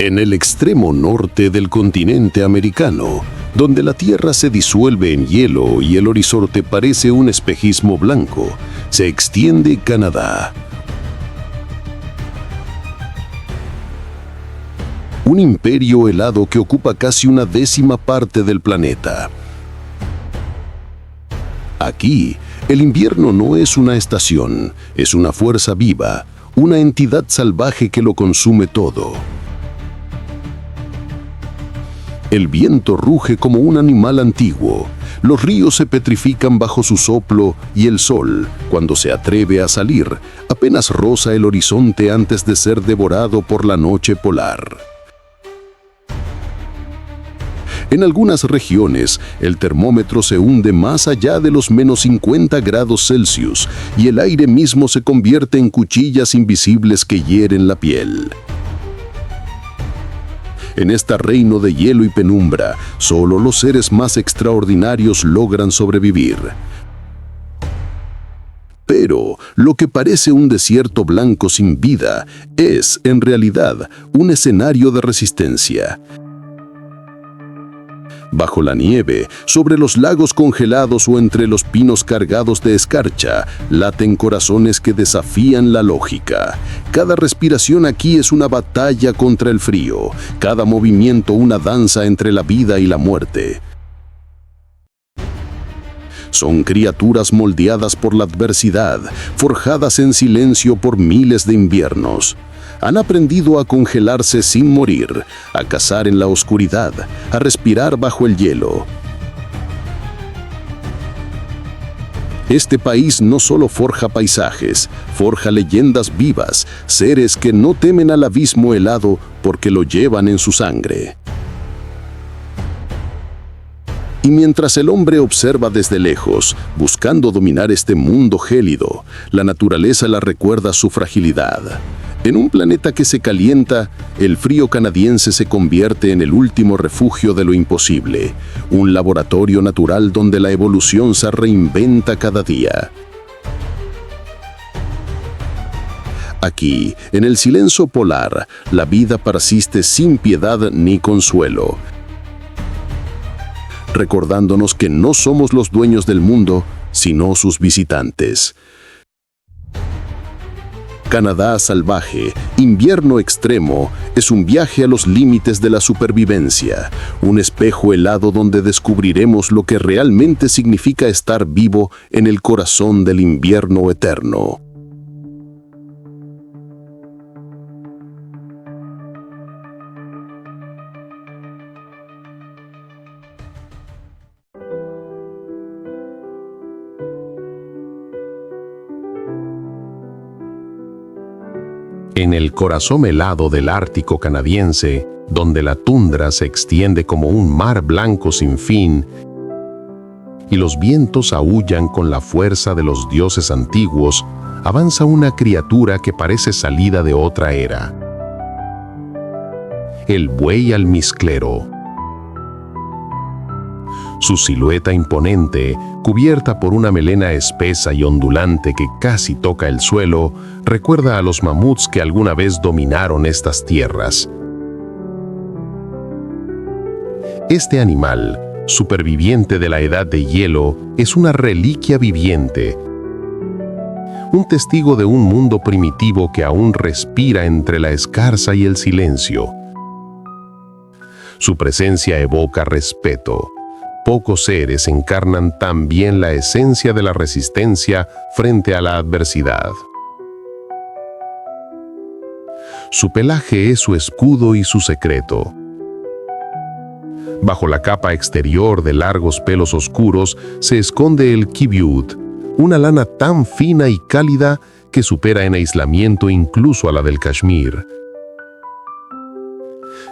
En el extremo norte del continente americano, donde la tierra se disuelve en hielo y el horizonte parece un espejismo blanco, se extiende Canadá. Un imperio helado que ocupa casi una décima parte del planeta. Aquí, el invierno no es una estación, es una fuerza viva, una entidad salvaje que lo consume todo. El viento ruge como un animal antiguo, los ríos se petrifican bajo su soplo y el sol, cuando se atreve a salir, apenas roza el horizonte antes de ser devorado por la noche polar. En algunas regiones, el termómetro se hunde más allá de los menos 50 grados Celsius y el aire mismo se convierte en cuchillas invisibles que hieren la piel. En este reino de hielo y penumbra, solo los seres más extraordinarios logran sobrevivir. Pero lo que parece un desierto blanco sin vida es, en realidad, un escenario de resistencia. Bajo la nieve, sobre los lagos congelados o entre los pinos cargados de escarcha, laten corazones que desafían la lógica. Cada respiración aquí es una batalla contra el frío, cada movimiento una danza entre la vida y la muerte. Son criaturas moldeadas por la adversidad, forjadas en silencio por miles de inviernos. Han aprendido a congelarse sin morir, a cazar en la oscuridad, a respirar bajo el hielo. Este país no solo forja paisajes, forja leyendas vivas, seres que no temen al abismo helado porque lo llevan en su sangre. Y mientras el hombre observa desde lejos, buscando dominar este mundo gélido, la naturaleza le recuerda su fragilidad. En un planeta que se calienta, el frío canadiense se convierte en el último refugio de lo imposible, un laboratorio natural donde la evolución se reinventa cada día. Aquí, en el silencio polar, la vida persiste sin piedad ni consuelo, recordándonos que no somos los dueños del mundo, sino sus visitantes. Canadá salvaje, invierno extremo, es un viaje a los límites de la supervivencia, un espejo helado donde descubriremos lo que realmente significa estar vivo en el corazón del invierno eterno. En el corazón helado del Ártico canadiense, donde la tundra se extiende como un mar blanco sin fin, y los vientos aúllan con la fuerza de los dioses antiguos, avanza una criatura que parece salida de otra era. El buey almizclero. Su silueta imponente, cubierta por una melena espesa y ondulante que casi toca el suelo, recuerda a los mamuts que alguna vez dominaron estas tierras. Este animal, superviviente de la edad de hielo, es una reliquia viviente, un testigo de un mundo primitivo que aún respira entre la escarza y el silencio. Su presencia evoca respeto. Pocos seres encarnan tan bien la esencia de la resistencia frente a la adversidad. Su pelaje es su escudo y su secreto. Bajo la capa exterior de largos pelos oscuros se esconde el kibiut, una lana tan fina y cálida que supera en aislamiento incluso a la del Kashmir.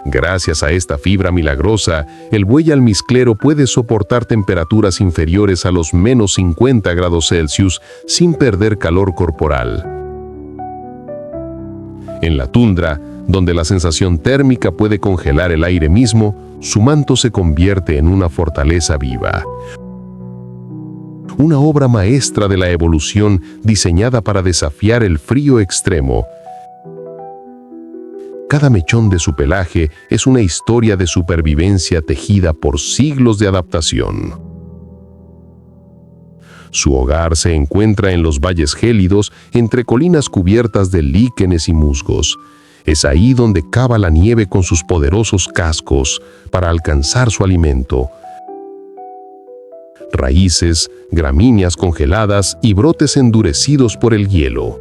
Gracias a esta fibra milagrosa, el buey almizclero puede soportar temperaturas inferiores a los menos 50 grados Celsius sin perder calor corporal. En la tundra, donde la sensación térmica puede congelar el aire mismo, su manto se convierte en una fortaleza viva. Una obra maestra de la evolución diseñada para desafiar el frío extremo. cada mechón de su pelaje es una historia de supervivencia tejida por siglos de adaptación. Su hogar se encuentra en los valles gélidos, entre colinas cubiertas de líquenes y musgos. Es ahí donde cava la nieve con sus poderosos cascos para alcanzar su alimento. Raíces, gramíneas congeladas y brotes endurecidos por el hielo.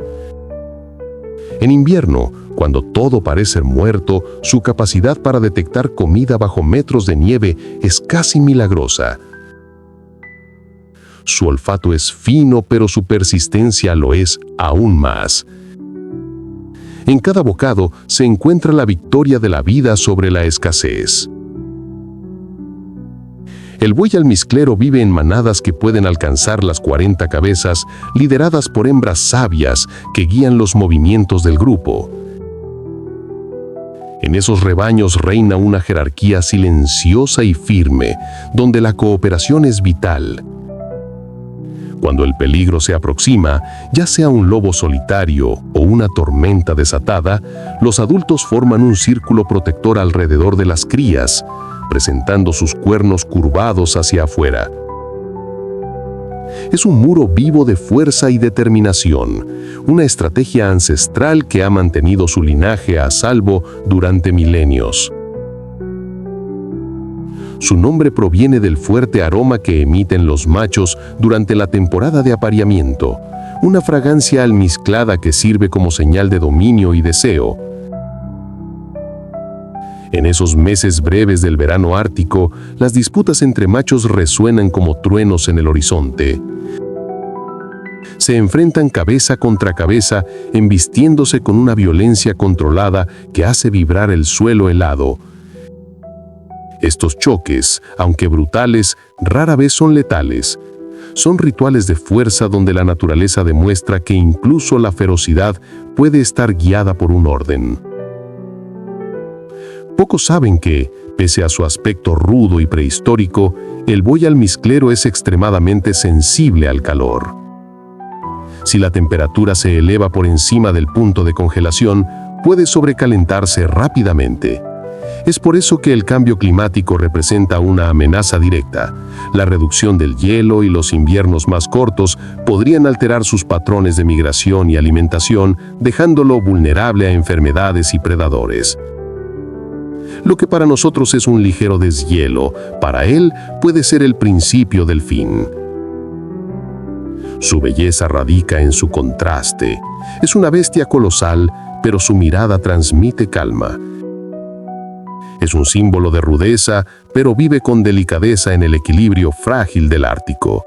En invierno, cuando todo parece muerto, su capacidad para detectar comida bajo metros de nieve es casi milagrosa. Su olfato es fino, pero su persistencia lo es aún más. En cada bocado se encuentra la victoria de la vida sobre la escasez. El buey almizclero vive en manadas que pueden alcanzar las 40 cabezas, lideradas por hembras sabias que guían los movimientos del grupo. En esos rebaños reina una jerarquía silenciosa y firme, donde la cooperación es vital. Cuando el peligro se aproxima, ya sea un lobo solitario o una tormenta desatada, los adultos forman un círculo protector alrededor de las crías, presentando sus cuernos curvados hacia afuera. Es un muro vivo de fuerza y determinación, una estrategia ancestral que ha mantenido su linaje a salvo durante milenios. Su nombre proviene del fuerte aroma que emiten los machos durante la temporada de apareamiento, una fragancia almizclada que sirve como señal de dominio y deseo. En esos meses breves del verano ártico, las disputas entre machos resuenan como truenos en el horizonte. Se enfrentan cabeza contra cabeza, embistiéndose con una violencia controlada que hace vibrar el suelo helado. Estos choques, aunque brutales, rara vez son letales. Son rituales de fuerza donde la naturaleza demuestra que incluso la ferocidad puede estar guiada por un orden. Pocos saben que, pese a su aspecto rudo y prehistórico, el buey almizclero es extremadamente sensible al calor. Si la temperatura se eleva por encima del punto de congelación, puede sobrecalentarse rápidamente. Es por eso que el cambio climático representa una amenaza directa. La reducción del hielo y los inviernos más cortos podrían alterar sus patrones de migración y alimentación, dejándolo vulnerable a enfermedades y predadores. Lo que para nosotros es un ligero deshielo, para él puede ser el principio del fin. Su belleza radica en su contraste. Es una bestia colosal, pero su mirada transmite calma. Es un símbolo de rudeza, pero vive con delicadeza en el equilibrio frágil del Ártico.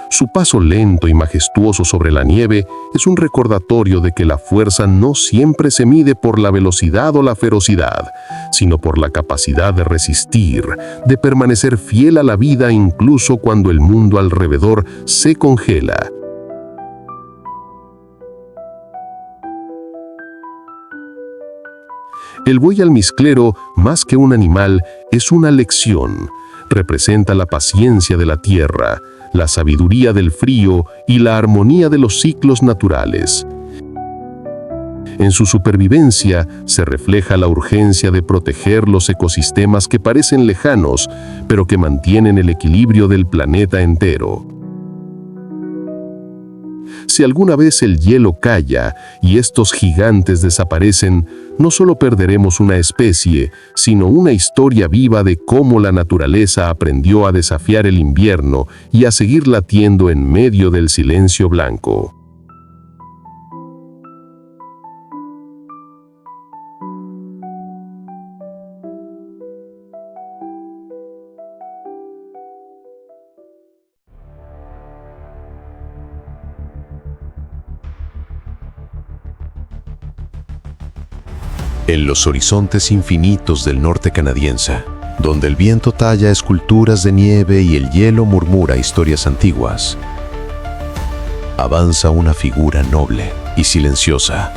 Su paso lento y majestuoso sobre la nieve es un recordatorio de que la fuerza no siempre se mide por la velocidad o la ferocidad, sino por la capacidad de resistir, de permanecer fiel a la vida incluso cuando el mundo alrededor se congela. El buey almizclero, más que un animal, es una lección. Representa la paciencia de la tierra, la sabiduría del frío y la armonía de los ciclos naturales. En su supervivencia se refleja la urgencia de proteger los ecosistemas que parecen lejanos, pero que mantienen el equilibrio del planeta entero. Si alguna vez el hielo calla y estos gigantes desaparecen, no solo perderemos una especie, sino una historia viva de cómo la naturaleza aprendió a desafiar el invierno y a seguir latiendo en medio del silencio blanco. En los horizontes infinitos del norte canadiense, donde el viento talla esculturas de nieve y el hielo murmura historias antiguas, avanza una figura noble y silenciosa.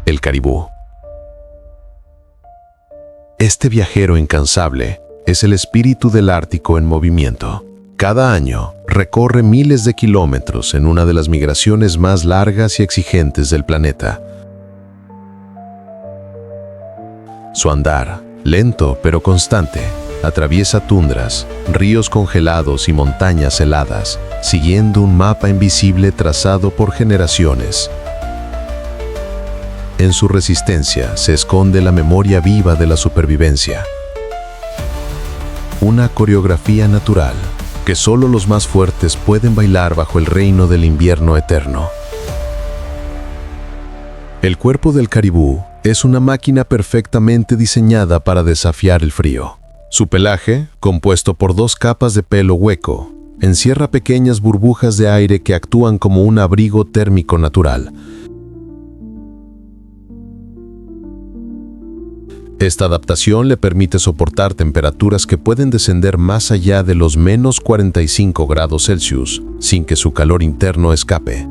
El caribú. Este viajero incansable es el espíritu del Ártico en movimiento, Cada año recorre miles de kilómetros en una de las migraciones más largas y exigentes del planeta. Su andar, lento pero constante, atraviesa tundras, ríos congelados y montañas heladas, siguiendo un mapa invisible trazado por generaciones. En su resistencia se esconde la memoria viva de la supervivencia. Una coreografía natural que solo los más fuertes pueden bailar bajo el reino del invierno eterno. El cuerpo del caribú es una máquina perfectamente diseñada para desafiar el frío. Su pelaje, compuesto por 2 capas de pelo hueco, encierra pequeñas burbujas de aire que actúan como un abrigo térmico natural. Esta adaptación le permite soportar temperaturas que pueden descender más allá de los menos 45 grados Celsius, sin que su calor interno escape.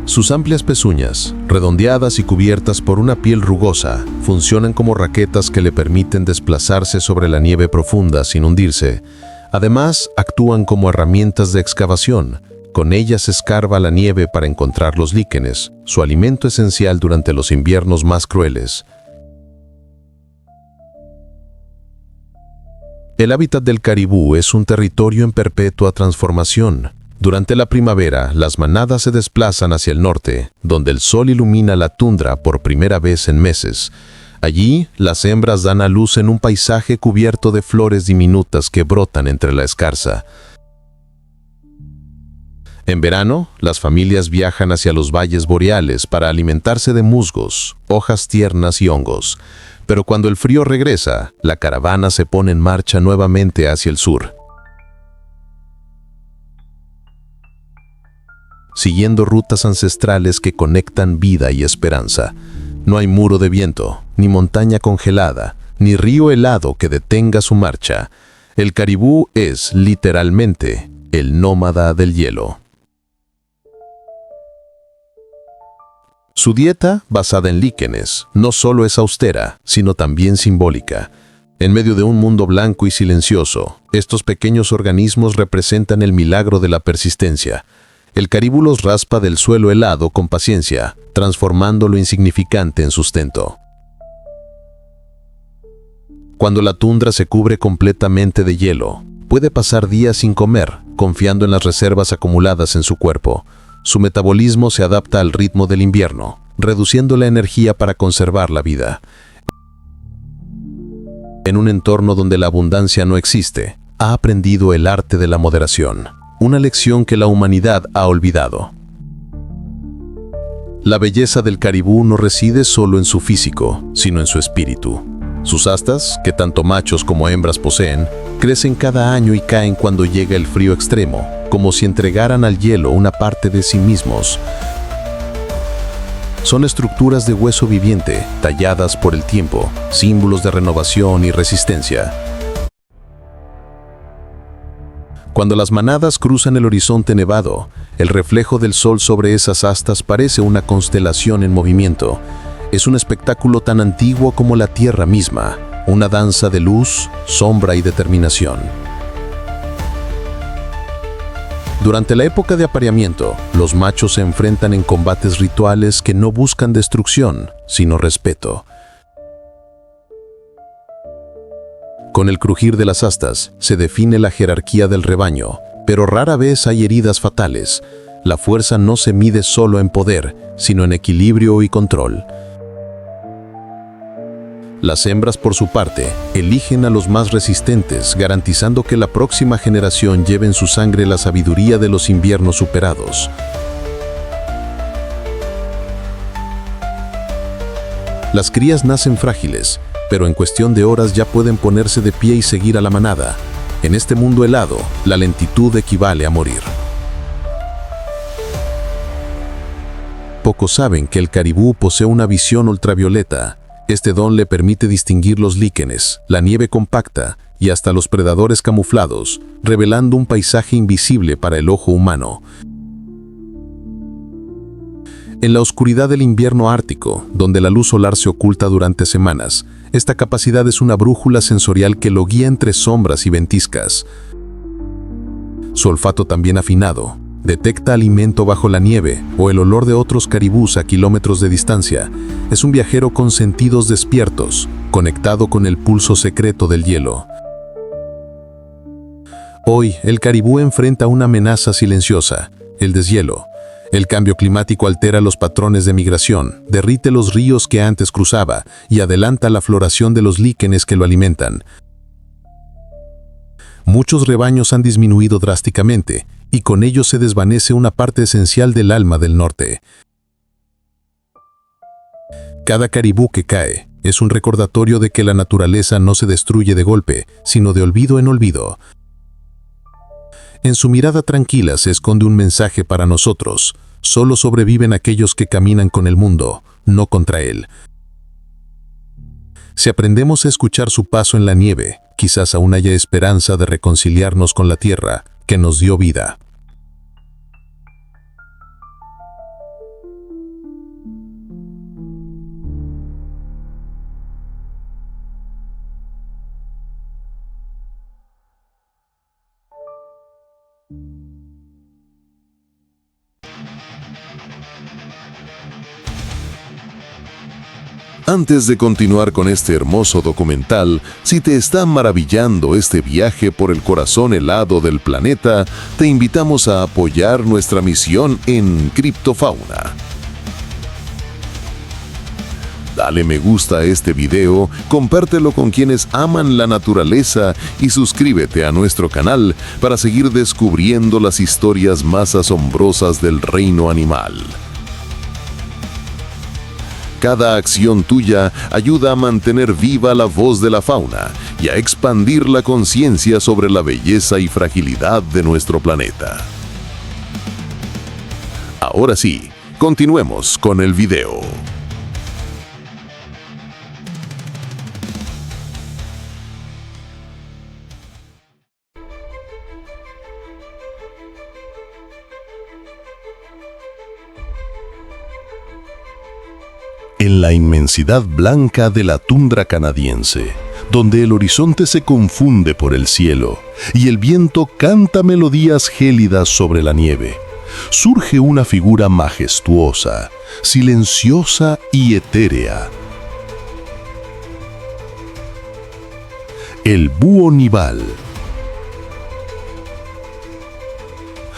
Sus amplias pezuñas, redondeadas y cubiertas por una piel rugosa, funcionan como raquetas que le permiten desplazarse sobre la nieve profunda sin hundirse. Además, actúan como herramientas de excavación. Con ellas escarba la nieve para encontrar los líquenes, su alimento esencial durante los inviernos más crueles. El hábitat del caribú es un territorio en perpetua transformación. Durante la primavera, las manadas se desplazan hacia el norte, donde el sol ilumina la tundra por primera vez en meses. Allí, las hembras dan a luz en un paisaje cubierto de flores diminutas que brotan entre la escarza. En verano, las familias viajan hacia los valles boreales para alimentarse de musgos, hojas tiernas y hongos. Pero cuando el frío regresa, la caravana se pone en marcha nuevamente hacia el sur. Siguiendo rutas ancestrales que conectan vida y esperanza. No hay muro de viento, ni montaña congelada, ni río helado que detenga su marcha. El caribú es, literalmente, el nómada del hielo. Su dieta, basada en líquenes, no solo es austera, sino también simbólica. En medio de un mundo blanco y silencioso, estos pequeños organismos representan el milagro de la persistencia. El caribú los raspa del suelo helado con paciencia, transformando lo insignificante en sustento. Cuando la tundra se cubre completamente de hielo, puede pasar días sin comer, confiando en las reservas acumuladas en su cuerpo. Su metabolismo se adapta al ritmo del invierno, reduciendo la energía para conservar la vida. En un entorno donde la abundancia no existe, ha aprendido el arte de la moderación, una lección que la humanidad ha olvidado. La belleza del caribú no reside solo en su físico, sino en su espíritu. Sus astas, que tanto machos como hembras poseen, crecen cada año y caen cuando llega el frío extremo, como si entregaran al hielo una parte de sí mismos. Son estructuras de hueso viviente, talladas por el tiempo, símbolos de renovación y resistencia. Cuando las manadas cruzan el horizonte nevado, el reflejo del sol sobre esas astas parece una constelación en movimiento. Es un espectáculo tan antiguo como la tierra misma, una danza de luz, sombra y determinación. Durante la época de apareamiento, los machos se enfrentan en combates rituales que no buscan destrucción, sino respeto. Con el crujir de las astas se define la jerarquía del rebaño, pero rara vez hay heridas fatales. La fuerza no se mide solo en poder, sino en equilibrio y control. Las hembras, por su parte, eligen a los más resistentes, garantizando que la próxima generación lleve en su sangre la sabiduría de los inviernos superados. Las crías nacen frágiles, pero en cuestión de horas ya pueden ponerse de pie y seguir a la manada. En este mundo helado, la lentitud equivale a morir. Pocos saben que el caribú posee una visión ultravioleta. Este don le permite distinguir los líquenes, la nieve compacta y hasta los predadores camuflados, revelando un paisaje invisible para el ojo humano. En la oscuridad del invierno ártico, donde la luz solar se oculta durante semanas, Esta capacidad es una brújula sensorial que lo guía entre sombras y ventiscas. Su olfato también afinado detecta alimento bajo la nieve o el olor de otros caribús a kilómetros de distancia. Es un viajero con sentidos despiertos, conectado con el pulso secreto del hielo. Hoy, el caribú enfrenta una amenaza silenciosa, el deshielo. El cambio climático altera los patrones de migración, derrite los ríos que antes cruzaba y adelanta la floración de los líquenes que lo alimentan. Muchos rebaños han disminuido drásticamente, y con ello se desvanece una parte esencial del alma del norte. Cada caribú que cae es un recordatorio de que la naturaleza no se destruye de golpe, sino de olvido en olvido. En su mirada tranquila se esconde un mensaje para nosotros. Solo sobreviven aquellos que caminan con el mundo, no contra él. Si aprendemos a escuchar su paso en la nieve, quizás aún haya esperanza de reconciliarnos con la tierra que nos dio vida. Antes de continuar con este hermoso documental, si te está maravillando este viaje por el corazón helado del planeta, te invitamos a apoyar nuestra misión en Criptofauna. Dale me gusta a este video, compártelo con quienes aman la naturaleza y suscríbete a nuestro canal para seguir descubriendo las historias más asombrosas del reino animal. Cada acción tuya ayuda a mantener viva la voz de la fauna y a expandir la conciencia sobre la belleza y fragilidad de nuestro planeta. Ahora sí, continuemos con el video. En la inmensidad blanca de la tundra canadiense, donde el horizonte se confunde por el cielo y el viento canta melodías gélidas sobre la nieve, surge una figura majestuosa, silenciosa y etérea. El búho nival.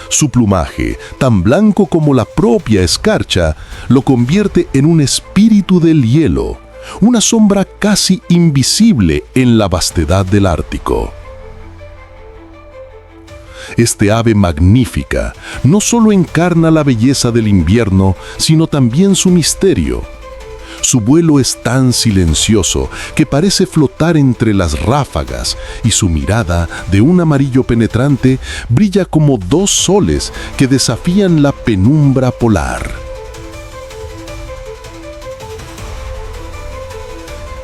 Su plumaje, tan blanco como la propia escarcha, lo convierte en un espíritu del hielo, una sombra casi invisible en la vastedad del Ártico. Este ave magnífica no solo encarna la belleza del invierno, sino también su misterio. Su vuelo es tan silencioso que parece flotar entre las ráfagas y su mirada, de un amarillo penetrante, brilla como dos soles que desafían la penumbra polar.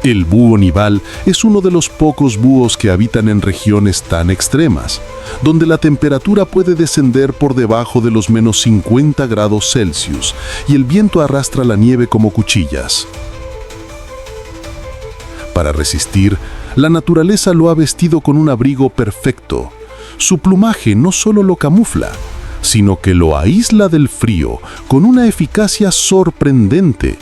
El búho nival es uno de los pocos búhos que habitan en regiones tan extremas, donde la temperatura puede descender por debajo de los menos 50 grados Celsius y el viento arrastra la nieve como cuchillas. Para resistir, la naturaleza lo ha vestido con un abrigo perfecto. Su plumaje no solo lo camufla, sino que lo aísla del frío con una eficacia sorprendente.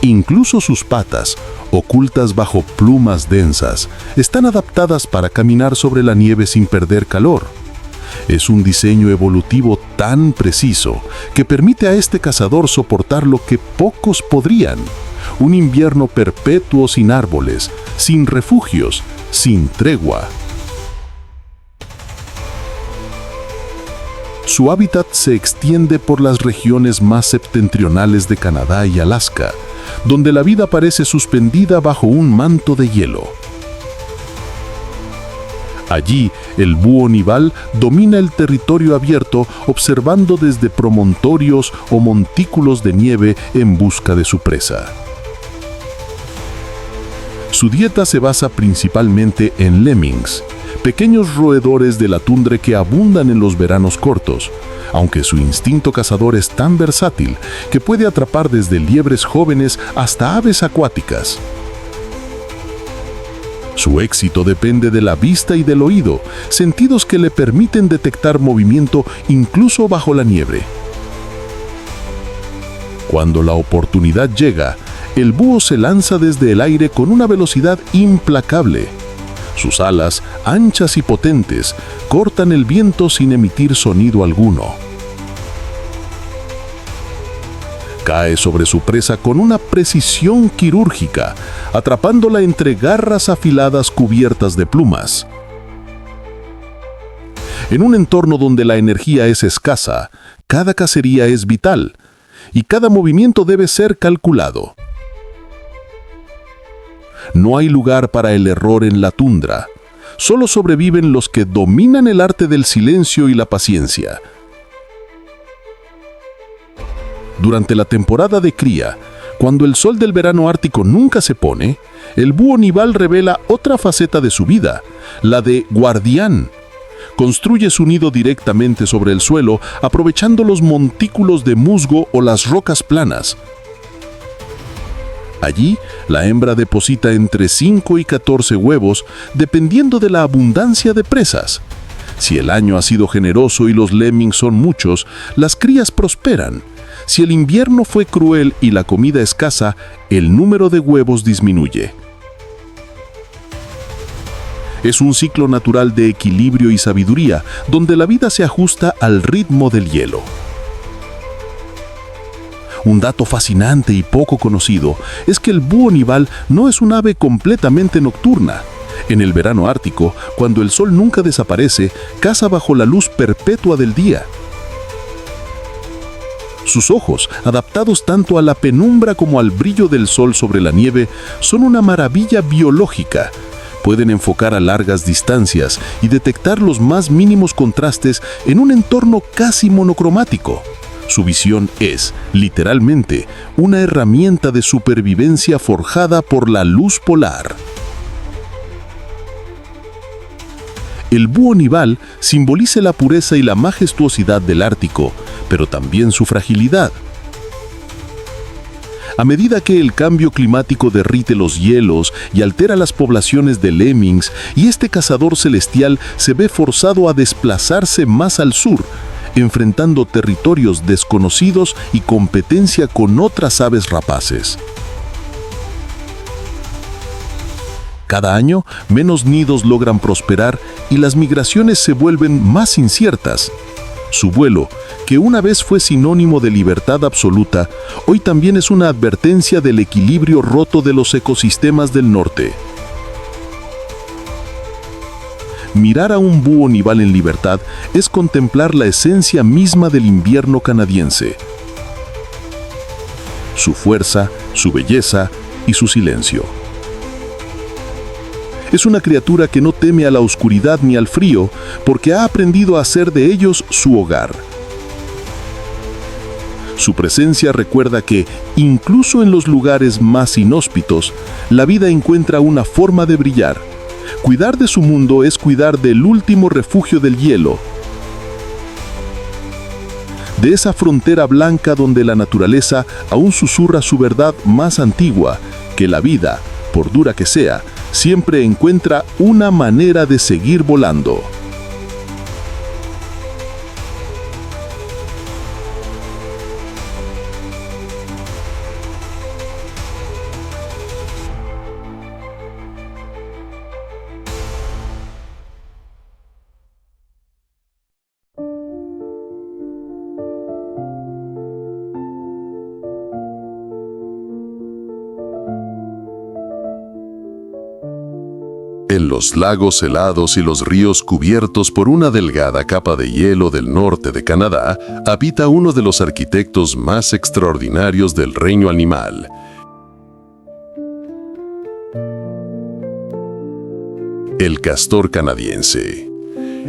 Incluso sus patas, ocultas bajo plumas densas, están adaptadas para caminar sobre la nieve sin perder calor. Es un diseño evolutivo tan preciso que permite a este cazador soportar lo que pocos podrían: un invierno perpetuo sin árboles, sin refugios, sin tregua. Su hábitat se extiende por las regiones más septentrionales de Canadá y Alaska, donde la vida parece suspendida bajo un manto de hielo. Allí, el búho nival domina el territorio abierto, observando desde promontorios o montículos de nieve en busca de su presa. Su dieta se basa principalmente en lemmings, pequeños roedores de la tundra que abundan en los veranos cortos, aunque su instinto cazador es tan versátil que puede atrapar desde liebres jóvenes hasta aves acuáticas. Su éxito depende de la vista y del oído, sentidos que le permiten detectar movimiento incluso bajo la nieve. Cuando la oportunidad llega, el búho se lanza desde el aire con una velocidad implacable. Sus alas, anchas y potentes, cortan el viento sin emitir sonido alguno. Cae sobre su presa con una precisión quirúrgica, atrapándola entre garras afiladas cubiertas de plumas. En un entorno donde la energía es escasa, cada cacería es vital, y cada movimiento debe ser calculado. No hay lugar para el error en la tundra. Solo sobreviven los que dominan el arte del silencio y la paciencia. Durante la temporada de cría, cuando el sol del verano ártico nunca se pone, el búho nival revela otra faceta de su vida, la de guardián. Construye su nido directamente sobre el suelo, aprovechando los montículos de musgo o las rocas planas. Allí, la hembra deposita entre 5 y 14 huevos, dependiendo de la abundancia de presas. Si el año ha sido generoso y los lemmings son muchos, las crías prosperan. Si el invierno fue cruel y la comida escasa, el número de huevos disminuye. Es un ciclo natural de equilibrio y sabiduría, donde la vida se ajusta al ritmo del hielo. Un dato fascinante y poco conocido es que el búho nival no es un ave completamente nocturna. En el verano ártico, cuando el sol nunca desaparece, caza bajo la luz perpetua del día. Sus ojos, adaptados tanto a la penumbra como al brillo del sol sobre la nieve, son una maravilla biológica. Pueden enfocar a largas distancias y detectar los más mínimos contrastes en un entorno casi monocromático. Su visión es, literalmente, una herramienta de supervivencia forjada por la luz polar. El búho nival simboliza la pureza y la majestuosidad del Ártico, pero también su fragilidad. A medida que el cambio climático derrite los hielos y altera las poblaciones de lemmings, y este cazador celestial se ve forzado a desplazarse más al sur, enfrentando territorios desconocidos y competencia con otras aves rapaces. Cada año, menos nidos logran prosperar y las migraciones se vuelven más inciertas. Su vuelo, que una vez fue sinónimo de libertad absoluta, hoy también es una advertencia del equilibrio roto de los ecosistemas del norte. Mirar a un búho nival en libertad es contemplar la esencia misma del invierno canadiense. Su fuerza, su belleza y su silencio. Es una criatura que no teme a la oscuridad ni al frío, porque ha aprendido a hacer de ellos su hogar. Su presencia recuerda que, incluso en los lugares más inhóspitos, la vida encuentra una forma de brillar. Cuidar de su mundo es cuidar del último refugio del hielo, de esa frontera blanca donde la naturaleza aún susurra su verdad más antigua, que la vida, por dura que sea, siempre encuentra una manera de seguir volando. En los lagos helados y los ríos cubiertos por una delgada capa de hielo del norte de Canadá, habita uno de los arquitectos más extraordinarios del reino animal. El castor canadiense.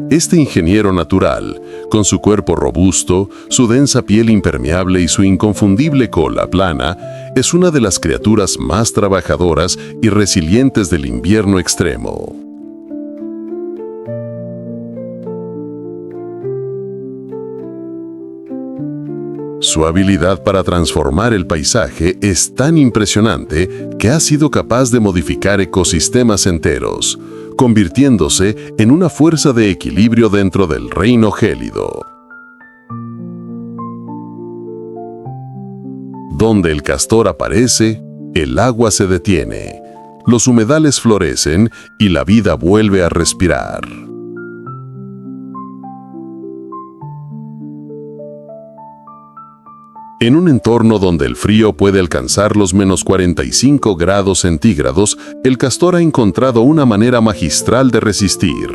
Este ingeniero natural, con su cuerpo robusto, su densa piel impermeable y su inconfundible cola plana, es una de las criaturas más trabajadoras y resilientes del invierno extremo. Su habilidad para transformar el paisaje es tan impresionante que ha sido capaz de modificar ecosistemas enteros, convirtiéndose en una fuerza de equilibrio dentro del reino gélido. Donde el castor aparece, el agua se detiene, los humedales florecen y la vida vuelve a respirar. En un entorno donde el frío puede alcanzar los -45 grados centígrados, el castor ha encontrado una manera magistral de resistir.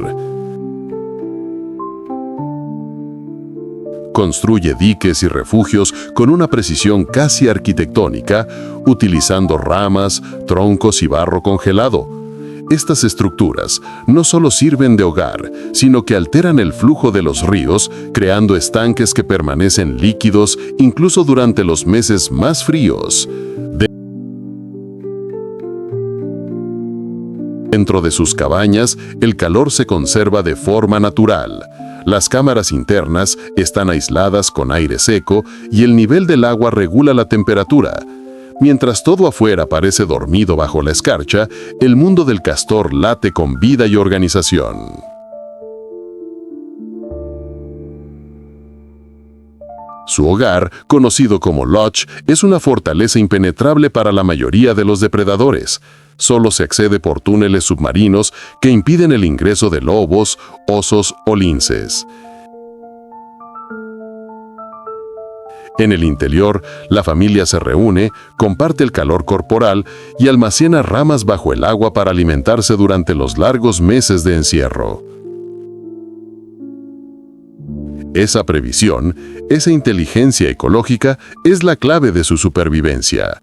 Construye diques y refugios con una precisión casi arquitectónica, utilizando ramas, troncos y barro congelado. Estas estructuras no solo sirven de hogar, sino que alteran el flujo de los ríos, creando estanques que permanecen líquidos incluso durante los meses más fríos. Dentro de sus cabañas, el calor se conserva de forma natural. Las cámaras internas están aisladas con aire seco y el nivel del agua regula la temperatura. Mientras todo afuera parece dormido bajo la escarcha, el mundo del castor late con vida y organización. Su hogar, conocido como lodge, es una fortaleza impenetrable para la mayoría de los depredadores. Solo se accede por túneles submarinos que impiden el ingreso de lobos, osos o linces. En el interior, la familia se reúne, comparte el calor corporal y almacena ramas bajo el agua para alimentarse durante los largos meses de encierro. Esa previsión, esa inteligencia ecológica es la clave de su supervivencia.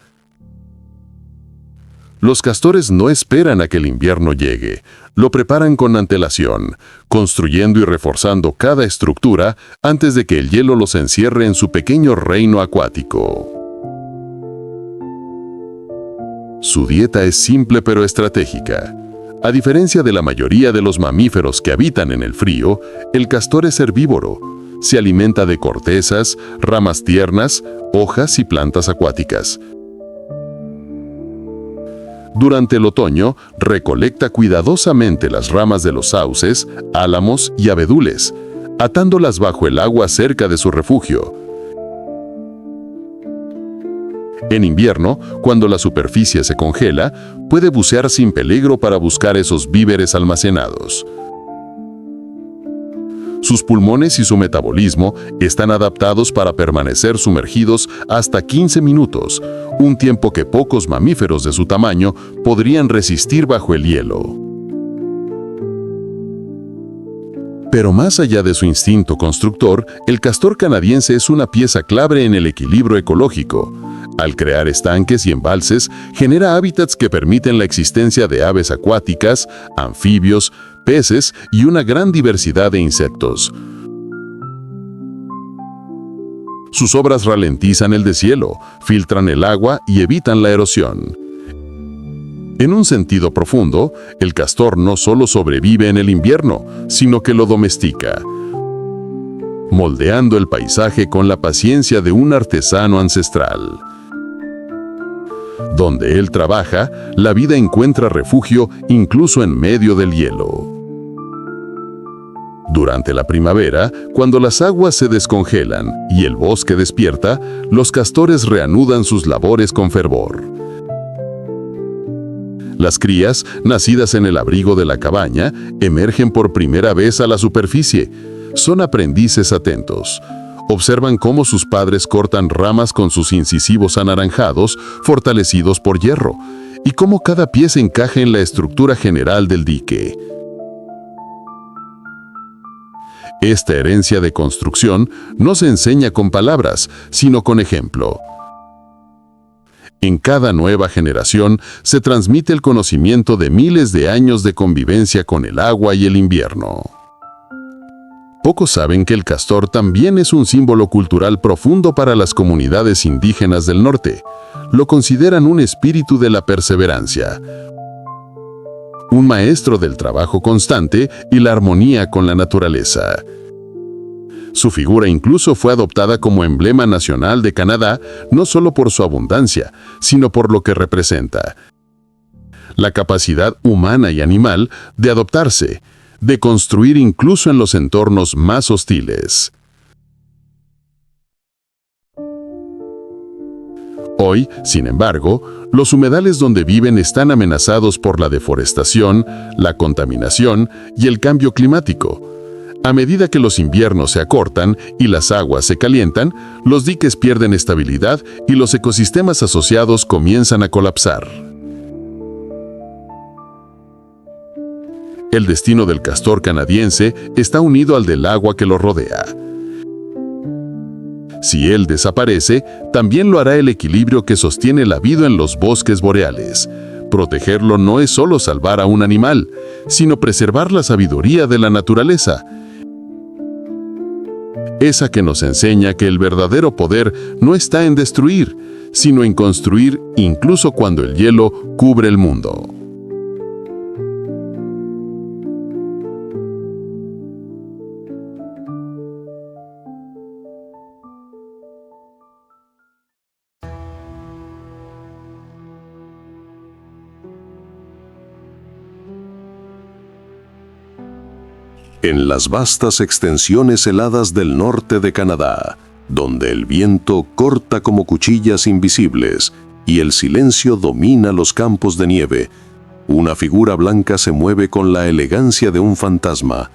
Los castores no esperan a que el invierno llegue, lo preparan con antelación, construyendo y reforzando cada estructura antes de que el hielo los encierre en su pequeño reino acuático. Su dieta es simple pero estratégica. A diferencia de la mayoría de los mamíferos que habitan en el frío, el castor es herbívoro. Se alimenta de cortezas, ramas tiernas, hojas y plantas acuáticas. Durante el otoño, recolecta cuidadosamente las ramas de los sauces, álamos y abedules, atándolas bajo el agua cerca de su refugio. En invierno, cuando la superficie se congela, puede bucear sin peligro para buscar esos víveres almacenados. Sus pulmones y su metabolismo están adaptados para permanecer sumergidos hasta 15 minutos, un tiempo que pocos mamíferos de su tamaño podrían resistir bajo el hielo. Pero más allá de su instinto constructor, el castor canadiense es una pieza clave en el equilibrio ecológico. Al crear estanques y embalses, genera hábitats que permiten la existencia de aves acuáticas, anfibios, peces y una gran diversidad de insectos. Sus obras ralentizan el deshielo, filtran el agua y evitan la erosión. En un sentido profundo, el castor no solo sobrevive en el invierno, sino que lo domestica, moldeando el paisaje con la paciencia de un artesano ancestral. Donde él trabaja, la vida encuentra refugio incluso en medio del hielo. Durante la primavera, cuando las aguas se descongelan y el bosque despierta, los castores reanudan sus labores con fervor. Las crías, nacidas en el abrigo de la cabaña, emergen por primera vez a la superficie. Son aprendices atentos. Observan cómo sus padres cortan ramas con sus incisivos anaranjados, fortalecidos por hierro, y cómo cada pieza encaja en la estructura general del dique. Esta herencia de construcción no se enseña con palabras, sino con ejemplo. En cada nueva generación se transmite el conocimiento de miles de años de convivencia con el agua y el invierno. Pocos saben que el castor también es un símbolo cultural profundo para las comunidades indígenas del norte. Lo consideran un espíritu de la perseverancia, un maestro del trabajo constante y la armonía con la naturaleza. Su figura incluso fue adoptada como emblema nacional de Canadá, no solo por su abundancia, sino por lo que representa: la capacidad humana y animal de adaptarse, de construir incluso en los entornos más hostiles. Hoy, sin embargo, los humedales donde viven están amenazados por la deforestación, la contaminación y el cambio climático. A medida que los inviernos se acortan y las aguas se calientan, los diques pierden estabilidad y los ecosistemas asociados comienzan a colapsar. El destino del castor canadiense está unido al del agua que lo rodea. Si él desaparece, también lo hará el equilibrio que sostiene la vida en los bosques boreales. Protegerlo no es solo salvar a un animal, sino preservar la sabiduría de la naturaleza. Esa que nos enseña que el verdadero poder no está en destruir, sino en construir incluso cuando el hielo cubre el mundo. En las vastas extensiones heladas del norte de Canadá, donde el viento corta como cuchillas invisibles y el silencio domina los campos de nieve, una figura blanca se mueve con la elegancia de un fantasma.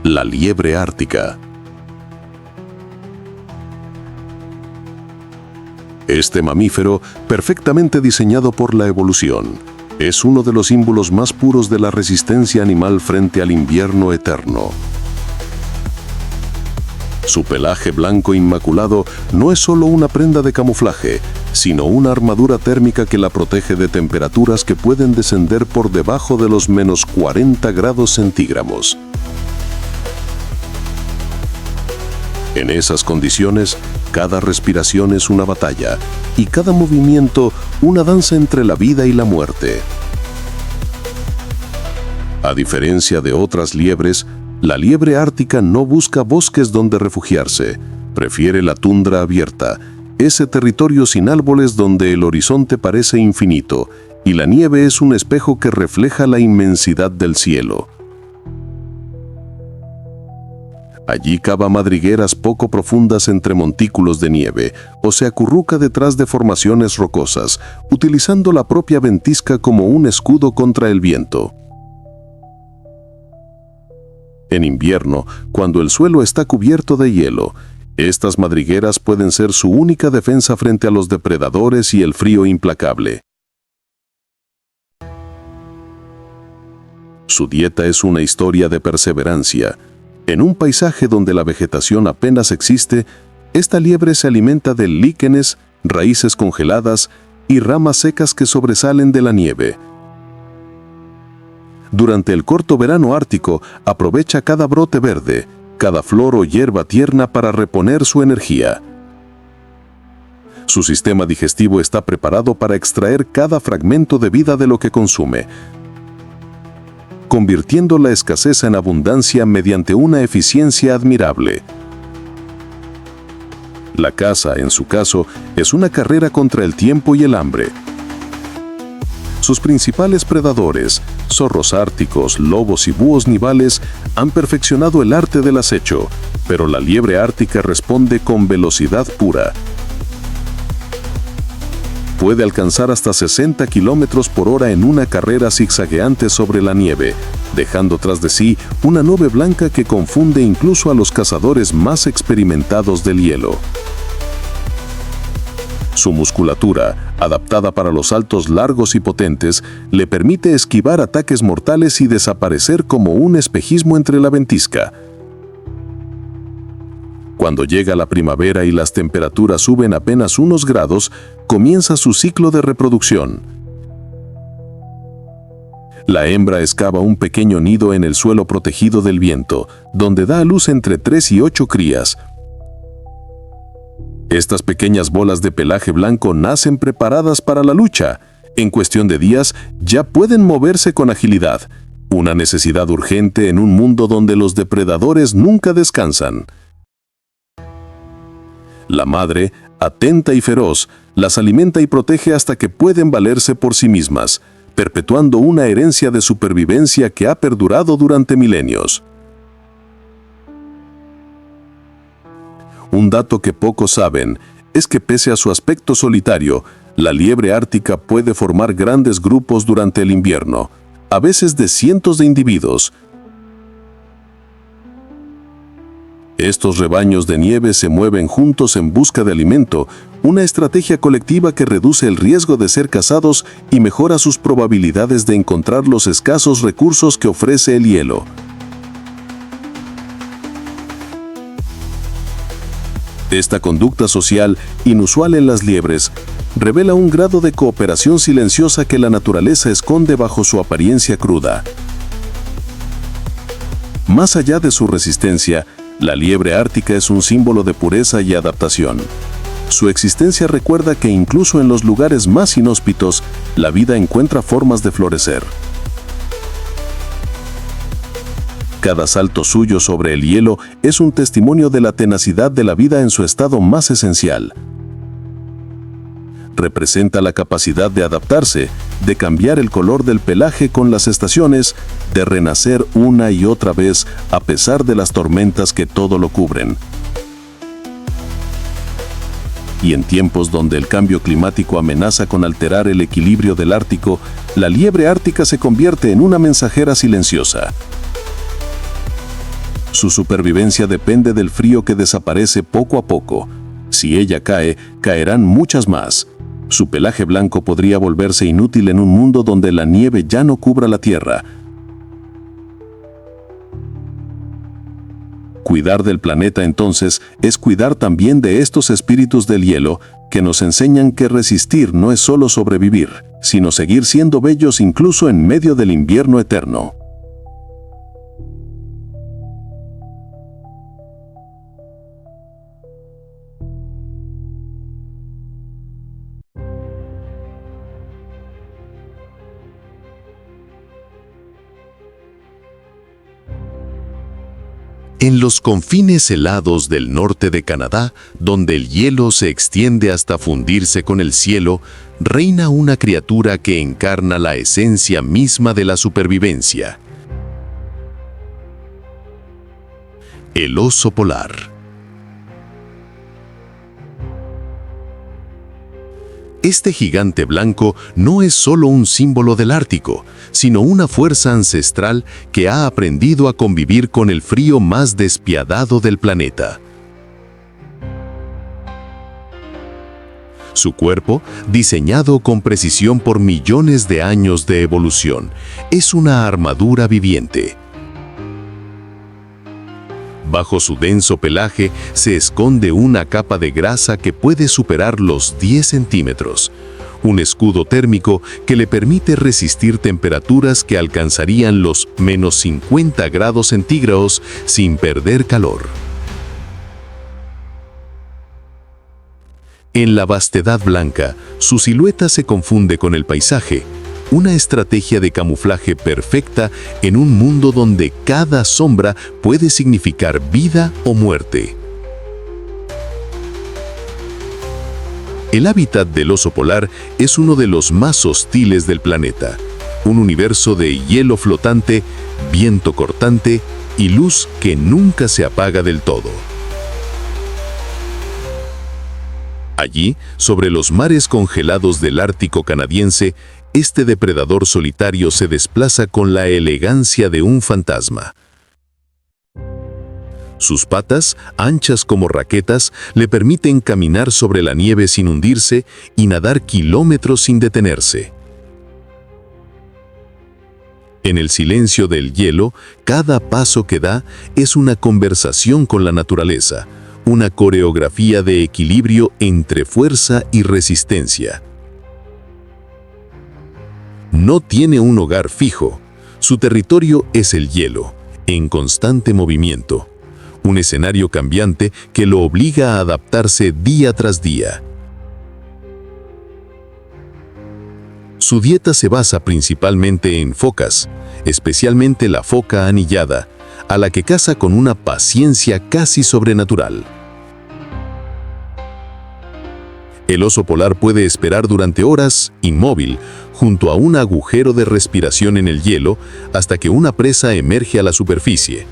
La liebre ártica. Este mamífero, perfectamente diseñado por la evolución, es uno de los símbolos más puros de la resistencia animal frente al invierno eterno. Su pelaje blanco inmaculado no es solo una prenda de camuflaje, sino una armadura térmica que la protege de temperaturas que pueden descender por debajo de los menos 40 grados centígrados. En esas condiciones, cada respiración es una batalla y cada movimiento una danza entre la vida y la muerte. A diferencia de otras liebres, la liebre ártica no busca bosques donde refugiarse, prefiere la tundra abierta, ese territorio sin árboles donde el horizonte parece infinito y la nieve es un espejo que refleja la inmensidad del cielo. Allí cava madrigueras poco profundas entre montículos de nieve o se acurruca detrás de formaciones rocosas, utilizando la propia ventisca como un escudo contra el viento. En invierno, cuando el suelo está cubierto de hielo, estas madrigueras pueden ser su única defensa frente a los depredadores y el frío implacable. Su dieta es una historia de perseverancia. En un paisaje donde la vegetación apenas existe, esta liebre se alimenta de líquenes, raíces congeladas y ramas secas que sobresalen de la nieve. Durante el corto verano ártico, aprovecha cada brote verde, cada flor o hierba tierna para reponer su energía. Su sistema digestivo está preparado para extraer cada fragmento de vida de lo que consume, convirtiendo la escasez en abundancia mediante una eficiencia admirable. La caza, en su caso, es una carrera contra el tiempo y el hambre. Sus principales predadores, zorros árticos, lobos y búhos nivales, han perfeccionado el arte del acecho, pero la liebre ártica responde con velocidad pura. Puede alcanzar hasta 60 kilómetros por hora en una carrera zigzagueante sobre la nieve, dejando tras de sí una nube blanca que confunde incluso a los cazadores más experimentados del hielo. Su musculatura, adaptada para los saltos largos y potentes, le permite esquivar ataques mortales y desaparecer como un espejismo entre la ventisca. Cuando llega la primavera y las temperaturas suben apenas unos grados, comienza su ciclo de reproducción. La hembra excava un pequeño nido en el suelo protegido del viento, donde da a luz entre 3 y 8 crías. Estas pequeñas bolas de pelaje blanco nacen preparadas para la lucha. En cuestión de días, ya pueden moverse con agilidad, una necesidad urgente en un mundo donde los depredadores nunca descansan. La madre, atenta y feroz, las alimenta y protege hasta que pueden valerse por sí mismas, perpetuando una herencia de supervivencia que ha perdurado durante milenios. Un dato que pocos saben es que pese a su aspecto solitario, la liebre ártica puede formar grandes grupos durante el invierno, a veces de cientos de individuos. Estos rebaños de nieve se mueven juntos en busca de alimento, una estrategia colectiva que reduce el riesgo de ser cazados y mejora sus probabilidades de encontrar los escasos recursos que ofrece el hielo. Esta conducta social, inusual en las liebres, revela un grado de cooperación silenciosa que la naturaleza esconde bajo su apariencia cruda. Más allá de su resistencia, la liebre ártica es un símbolo de pureza y adaptación. Su existencia recuerda que incluso en los lugares más inhóspitos, la vida encuentra formas de florecer. Cada salto suyo sobre el hielo es un testimonio de la tenacidad de la vida en su estado más esencial. Representa la capacidad de adaptarse, de cambiar el color del pelaje con las estaciones, de renacer una y otra vez a pesar de las tormentas que todo lo cubren. Y en tiempos donde el cambio climático amenaza con alterar el equilibrio del Ártico, la liebre ártica se convierte en una mensajera silenciosa. Su supervivencia depende del frío que desaparece poco a poco. Si ella cae, caerán muchas más. Su pelaje blanco podría volverse inútil en un mundo donde la nieve ya no cubra la tierra. Cuidar del planeta entonces es cuidar también de estos espíritus del hielo que nos enseñan que resistir no es solo sobrevivir, sino seguir siendo bellos incluso en medio del invierno eterno. En los confines helados del norte de Canadá, donde el hielo se extiende hasta fundirse con el cielo, reina una criatura que encarna la esencia misma de la supervivencia: el oso polar. Este gigante blanco no es solo un símbolo del Ártico, sino una fuerza ancestral que ha aprendido a convivir con el frío más despiadado del planeta. Su cuerpo, diseñado con precisión por millones de años de evolución, es una armadura viviente. Bajo su denso pelaje se esconde una capa de grasa que puede superar los 10 centímetros, un escudo térmico que le permite resistir temperaturas que alcanzarían los menos 50 grados centígrados sin perder calor. En la vastedad blanca, su silueta se confunde con el paisaje, una estrategia de camuflaje perfecta en un mundo donde cada sombra puede significar vida o muerte. El hábitat del oso polar es uno de los más hostiles del planeta, un universo de hielo flotante, viento cortante y luz que nunca se apaga del todo. Allí, sobre los mares congelados del Ártico canadiense, este depredador solitario se desplaza con la elegancia de un fantasma. Sus patas, anchas como raquetas, le permiten caminar sobre la nieve sin hundirse y nadar kilómetros sin detenerse. En el silencio del hielo, cada paso que da es una conversación con la naturaleza, una coreografía de equilibrio entre fuerza y resistencia. No tiene un hogar fijo. Su territorio es el hielo, en constante movimiento. Un escenario cambiante que lo obliga a adaptarse día tras día. Su dieta se basa principalmente en focas, especialmente la foca anillada, a la que caza con una paciencia casi sobrenatural. El oso polar puede esperar durante horas, inmóvil, junto a un agujero de respiración en el hielo, hasta que una presa emerge a la superficie.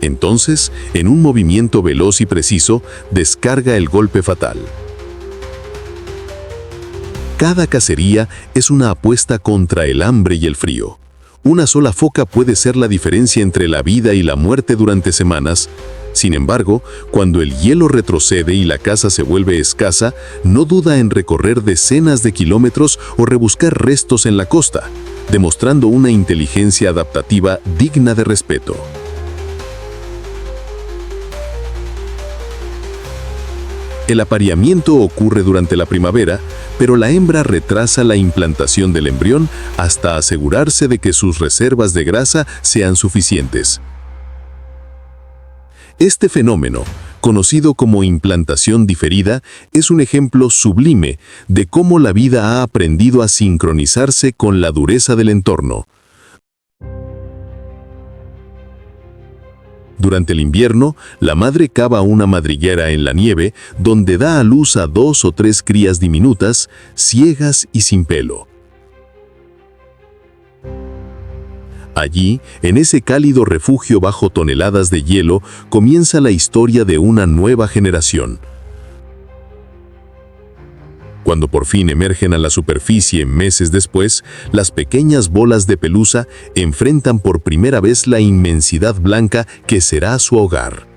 Entonces, en un movimiento veloz y preciso, descarga el golpe fatal. Cada cacería es una apuesta contra el hambre y el frío. Una sola foca puede ser la diferencia entre la vida y la muerte durante semanas. Sin embargo, cuando el hielo retrocede y la caza se vuelve escasa, no duda en recorrer decenas de kilómetros o rebuscar restos en la costa, demostrando una inteligencia adaptativa digna de respeto. El apareamiento ocurre durante la primavera, pero la hembra retrasa la implantación del embrión hasta asegurarse de que sus reservas de grasa sean suficientes. Este fenómeno, conocido como implantación diferida, es un ejemplo sublime de cómo la vida ha aprendido a sincronizarse con la dureza del entorno. Durante el invierno, la madre cava una madriguera en la nieve donde da a luz a 2 o 3 crías diminutas, ciegas y sin pelo. Allí, en ese cálido refugio bajo toneladas de hielo, comienza la historia de una nueva generación. Cuando por fin emergen a la superficie meses después, las pequeñas bolas de pelusa enfrentan por primera vez la inmensidad blanca que será su hogar.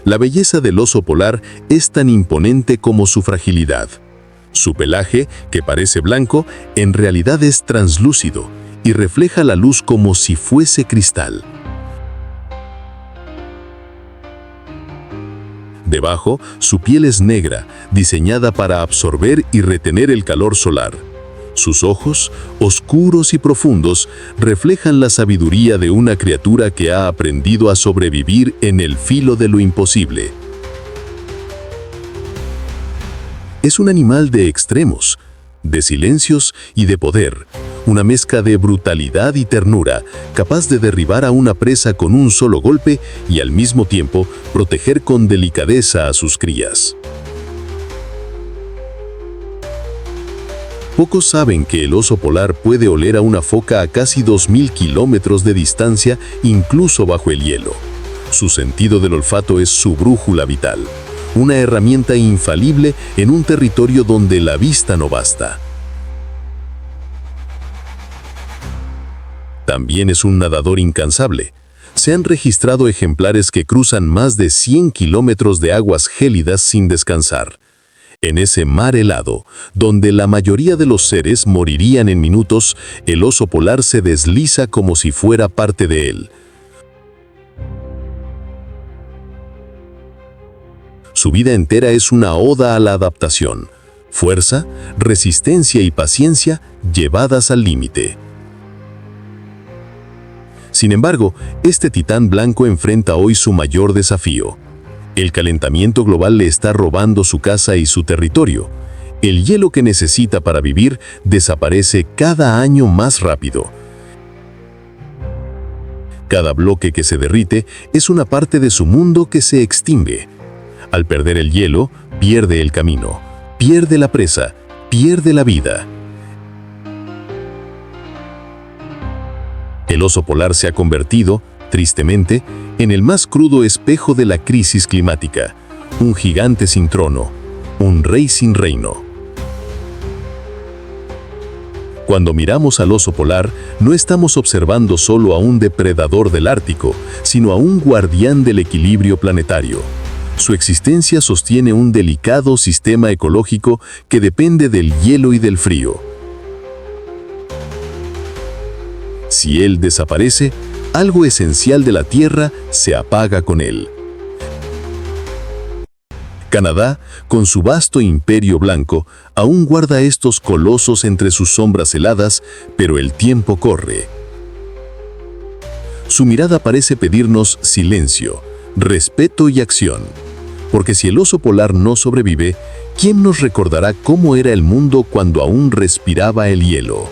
La belleza del oso polar es tan imponente como su fragilidad. Su pelaje, que parece blanco, en realidad es translúcido y refleja la luz como si fuese cristal. Debajo, su piel es negra, diseñada para absorber y retener el calor solar. Sus ojos, oscuros y profundos, reflejan la sabiduría de una criatura que ha aprendido a sobrevivir en el filo de lo imposible. Es un animal de extremos, de silencios y de poder, una mezcla de brutalidad y ternura, capaz de derribar a una presa con un solo golpe y al mismo tiempo proteger con delicadeza a sus crías. Pocos saben que el oso polar puede oler a una foca a casi 2000 kilómetros de distancia, incluso bajo el hielo. Su sentido del olfato es su brújula vital, una herramienta infalible en un territorio donde la vista no basta. También es un nadador incansable. Se han registrado ejemplares que cruzan más de 100 kilómetros de aguas gélidas sin descansar. En ese mar helado, donde la mayoría de los seres morirían en minutos, el oso polar se desliza como si fuera parte de él. Su vida entera es una oda a la adaptación, fuerza, resistencia y paciencia llevadas al límite. Sin embargo, este titán blanco enfrenta hoy su mayor desafío. El calentamiento global le está robando su casa y su territorio. El hielo que necesita para vivir desaparece cada año más rápido. Cada bloque que se derrite es una parte de su mundo que se extingue. Al perder el hielo, pierde el camino, pierde la presa, pierde la vida. El oso polar se ha convertido, tristemente, en el más crudo espejo de la crisis climática, un gigante sin trono, un rey sin reino. Cuando miramos al oso polar, no estamos observando solo a un depredador del Ártico, sino a un guardián del equilibrio planetario. Su existencia sostiene un delicado sistema ecológico que depende del hielo y del frío. Si él desaparece, algo esencial de la Tierra se apaga con él. Canadá, con su vasto imperio blanco, aún guarda estos colosos entre sus sombras heladas, pero el tiempo corre. Su mirada parece pedirnos silencio, respeto y acción. Porque si el oso polar no sobrevive, ¿quién nos recordará cómo era el mundo cuando aún respiraba el hielo?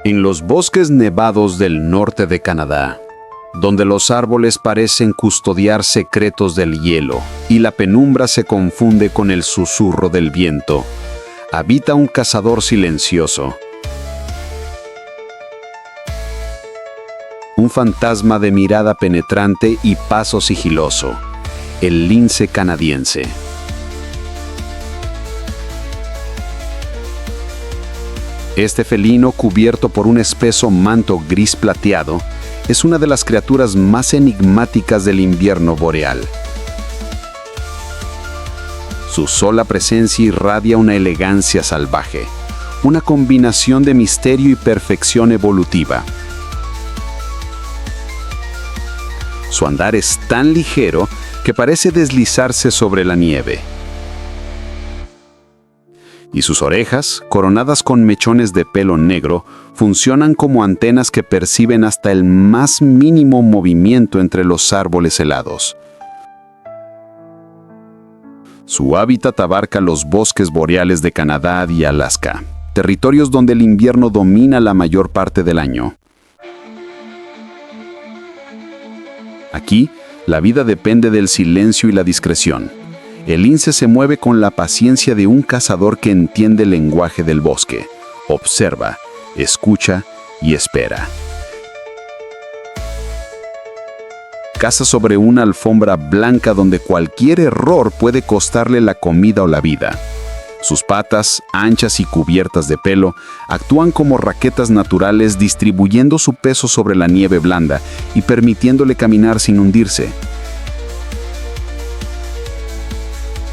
En los bosques nevados del norte de Canadá, donde los árboles parecen custodiar secretos del hielo y la penumbra se confunde con el susurro del viento, habita un cazador silencioso. Un fantasma de mirada penetrante y paso sigiloso, el lince canadiense. Este felino, cubierto por un espeso manto gris plateado, es una de las criaturas más enigmáticas del invierno boreal. Su sola presencia irradia una elegancia salvaje, una combinación de misterio y perfección evolutiva. Su andar es tan ligero que parece deslizarse sobre la nieve. Y sus orejas, coronadas con mechones de pelo negro, funcionan como antenas que perciben hasta el más mínimo movimiento entre los árboles helados. Su hábitat abarca los bosques boreales de Canadá y Alaska, territorios donde el invierno domina la mayor parte del año. Aquí, la vida depende del silencio y la discreción. El lince se mueve con la paciencia de un cazador que entiende el lenguaje del bosque, observa, escucha y espera. Caza sobre una alfombra blanca donde cualquier error puede costarle la comida o la vida. Sus patas, anchas y cubiertas de pelo, actúan como raquetas naturales distribuyendo su peso sobre la nieve blanda y permitiéndole caminar sin hundirse.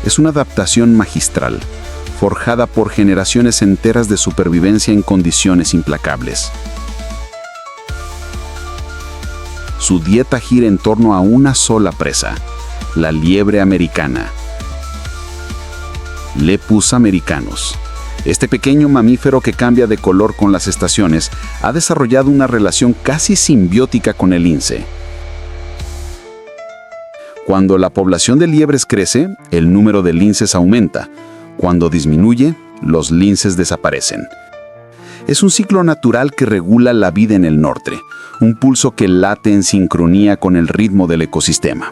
Es una adaptación magistral, forjada por generaciones enteras de supervivencia en condiciones implacables. Su dieta gira en torno a una sola presa, la liebre americana. Lepus americanus. Este pequeño mamífero que cambia de color con las estaciones ha desarrollado una relación casi simbiótica con el lince. Cuando la población de liebres crece, el número de linces aumenta. Cuando disminuye, los linces desaparecen. Es un ciclo natural que regula la vida en el norte, un pulso que late en sincronía con el ritmo del ecosistema.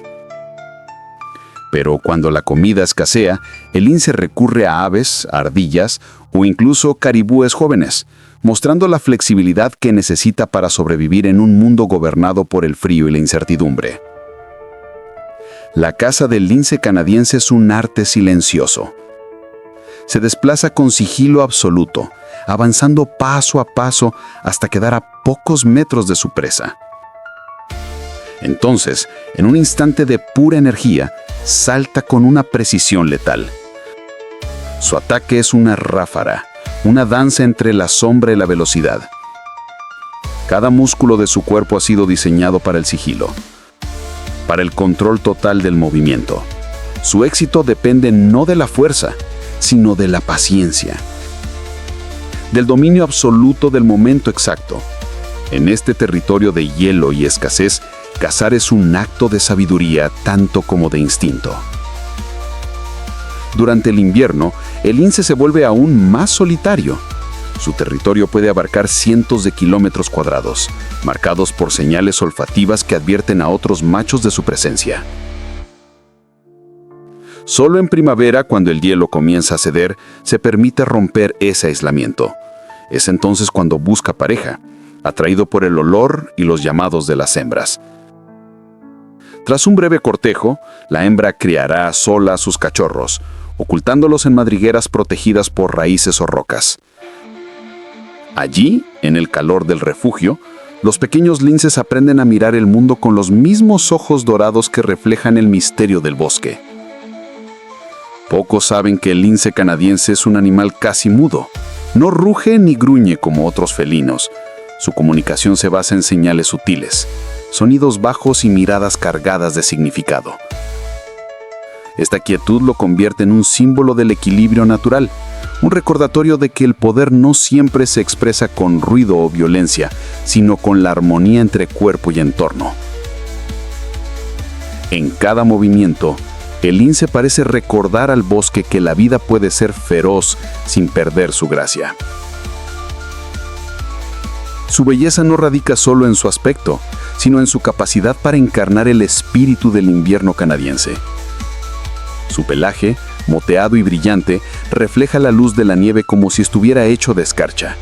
Pero cuando la comida escasea, el lince recurre a aves, ardillas o incluso caribúes jóvenes, mostrando la flexibilidad que necesita para sobrevivir en un mundo gobernado por el frío y la incertidumbre. La caza del lince canadiense es un arte silencioso. Se desplaza con sigilo absoluto, avanzando paso a paso hasta quedar a pocos metros de su presa. Entonces, en un instante de pura energía, salta con una precisión letal. Su ataque es una ráfaga, una danza entre la sombra y la velocidad. Cada músculo de su cuerpo ha sido diseñado para el sigilo, para el control total del movimiento. Su éxito depende no de la fuerza, sino de la paciencia, del dominio absoluto del momento exacto. En este territorio de hielo y escasez, cazar es un acto de sabiduría tanto como de instinto. Durante el invierno, el lince se vuelve aún más solitario. Su territorio puede abarcar cientos de kilómetros cuadrados, marcados por señales olfativas que advierten a otros machos de su presencia. Solo en primavera, cuando el hielo comienza a ceder, se permite romper ese aislamiento. Es entonces cuando busca pareja, atraído por el olor y los llamados de las hembras. Tras un breve cortejo, la hembra criará sola a sus cachorros, ocultándolos en madrigueras protegidas por raíces o rocas. Allí, en el calor del refugio, los pequeños linces aprenden a mirar el mundo con los mismos ojos dorados que reflejan el misterio del bosque. Pocos saben que el lince canadiense es un animal casi mudo. No ruge ni gruñe como otros felinos. Su comunicación se basa en señales sutiles, sonidos bajos y miradas cargadas de significado. Esta quietud lo convierte en un símbolo del equilibrio natural, un recordatorio de que el poder no siempre se expresa con ruido o violencia, sino con la armonía entre cuerpo y entorno. En cada movimiento, el lince parece recordar al bosque que la vida puede ser feroz sin perder su gracia. Su belleza no radica solo en su aspecto, sino en su capacidad para encarnar el espíritu del invierno canadiense. Su pelaje, moteado y brillante, refleja la luz de la nieve como si estuviera hecho de escarcha.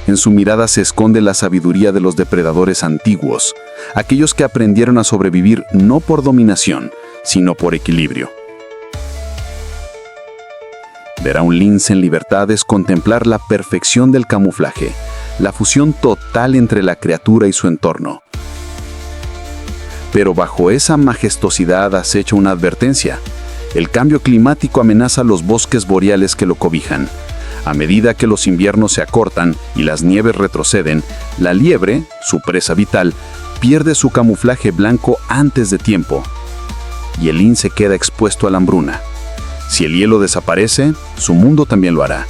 En su mirada se esconde la sabiduría de los depredadores antiguos, aquellos que aprendieron a sobrevivir no por dominación, sino por equilibrio. Ver a un lince en libertad es contemplar la perfección del camuflaje, la fusión total entre la criatura y su entorno. Pero bajo esa majestuosidad acecha una advertencia. El cambio climático amenaza los bosques boreales que lo cobijan. A medida que los inviernos se acortan y las nieves retroceden, la liebre, su presa vital, pierde su camuflaje blanco antes de tiempo. Y el lince queda expuesto a la hambruna. Si el hielo desaparece, su mundo también lo hará.